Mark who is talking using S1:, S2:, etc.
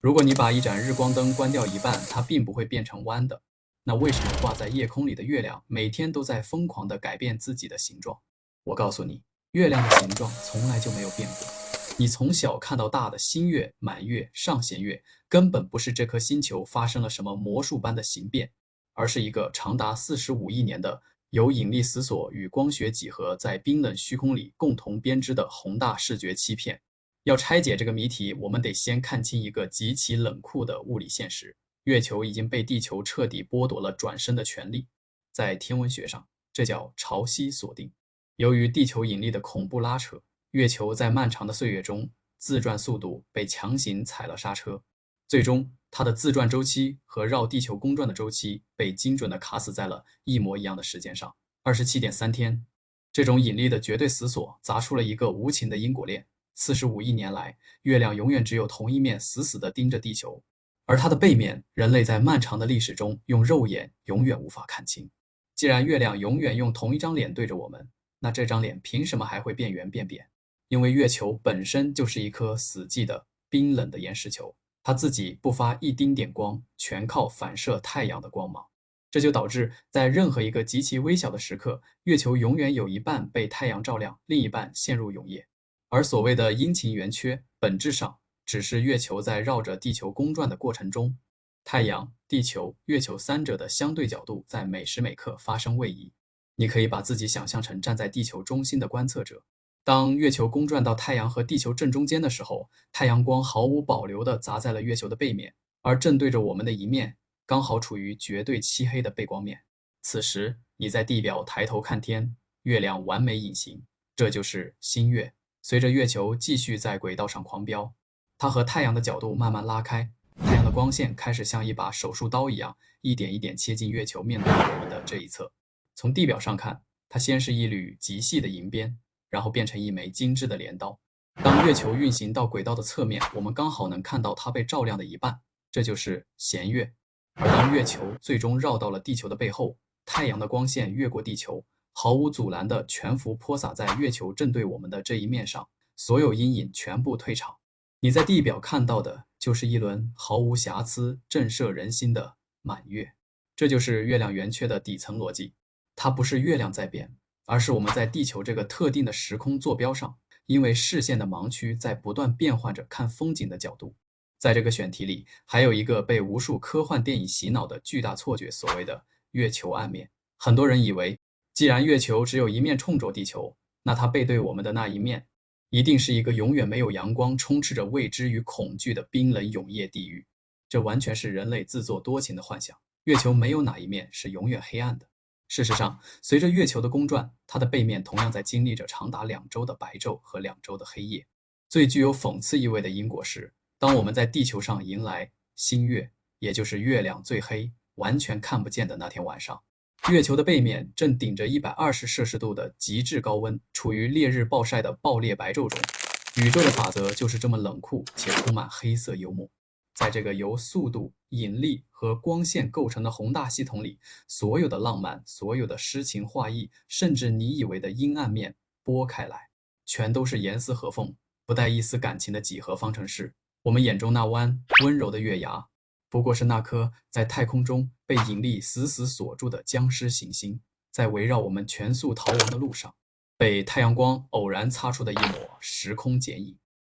S1: 如果你把一盏日光灯关掉一半，它并不会变成弯的。那为什么挂在夜空里的月亮每天都在疯狂地改变自己的形状？我告诉你，月亮的形状从来就没有变过。你从小看到大的新月、满月、上弦月，根本不是这颗星球发生了什么魔术般的形变，而是一个长达45亿年的由引力死锁与光学几何在冰冷虚空里共同编织的宏大视觉欺骗。要拆解这个谜题，我们得先看清一个极其冷酷的物理现实：月球已经被地球彻底剥夺了转身的权利。在天文学上，这叫潮汐锁定。由于地球引力的恐怖拉扯，月球在漫长的岁月中自转速度被强行踩了刹车，最终它的自转周期和绕地球公转的周期被精准地卡死在了一模一样的时间上，27.3天。这种引力的绝对死锁砸出了一个无情的因果链。45亿年来，月亮永远只有同一面死死地盯着地球，而它的背面，人类在漫长的历史中用肉眼永远无法看清。既然月亮永远用同一张脸对着我们，那这张脸凭什么还会变圆变扁？因为月球本身就是一颗死寂的、冰冷的岩石球，它自己不发一丁点光，全靠反射太阳的光芒。这就导致在任何一个极其微小的时刻，月球永远有一半被太阳照亮，另一半陷入永夜。而所谓的阴晴圆缺，本质上只是月球在绕着地球公转的过程中，太阳、地球、月球三者的相对角度在每时每刻发生位移。你可以把自己想象成站在地球中心的观测者，当月球公转到太阳和地球正中间的时候，太阳光毫无保留地砸在了月球的背面，而正对着我们的一面，刚好处于绝对漆黑的背光面。此时，你在地表抬头看天，月亮完美隐形，这就是新月。随着月球继续在轨道上狂飙，它和太阳的角度慢慢拉开，太阳的光线开始像一把手术刀一样，一点一点切进月球面对我们的这一侧。从地表上看，它先是一缕极细的银边，然后变成一枚精致的镰刀。当月球运行到轨道的侧面，我们刚好能看到它被照亮的一半，这就是弦月。而当月球最终绕到了地球的背后，太阳的光线越过地球，毫无阻拦地全幅泼洒在月球正对我们的这一面上，所有阴影全部退场。你在地表看到的就是一轮毫无瑕疵、震慑人心的满月。这就是月亮圆缺的底层逻辑。它不是月亮在变，而是我们在地球这个特定的时空坐标上，因为视线的盲区在不断变换着看风景的角度。在这个选题里，还有一个被无数科幻电影洗脑的巨大错觉，所谓的月球暗面。很多人以为，既然月球只有一面冲着地球，那它背对我们的那一面，一定是一个永远没有阳光、充斥着未知与恐惧的冰冷永夜地狱。这完全是人类自作多情的幻想。月球没有哪一面是永远黑暗的。事实上，随着月球的公转，它的背面同样在经历着长达2周的白昼和2周的黑夜。最具有讽刺意味的因果是，当我们在地球上迎来新月，也就是月亮最黑、完全看不见的那天晚上，月球的背面正顶着120°C的极致高温，处于烈日暴晒的爆裂白昼中。宇宙的法则就是这么冷酷且充满黑色幽默。在这个由速度、引力和光线构成的宏大系统里，所有的浪漫、所有的诗情画意，甚至你以为的阴暗面，拨开来，全都是严丝合缝、不带一丝感情的几何方程式。我们眼中那弯温柔的月牙，不过是那颗在太空中被引力死死锁住的僵尸行星，在围绕我们全速逃亡的路上，被太阳光偶然擦出的一抹时空剪影。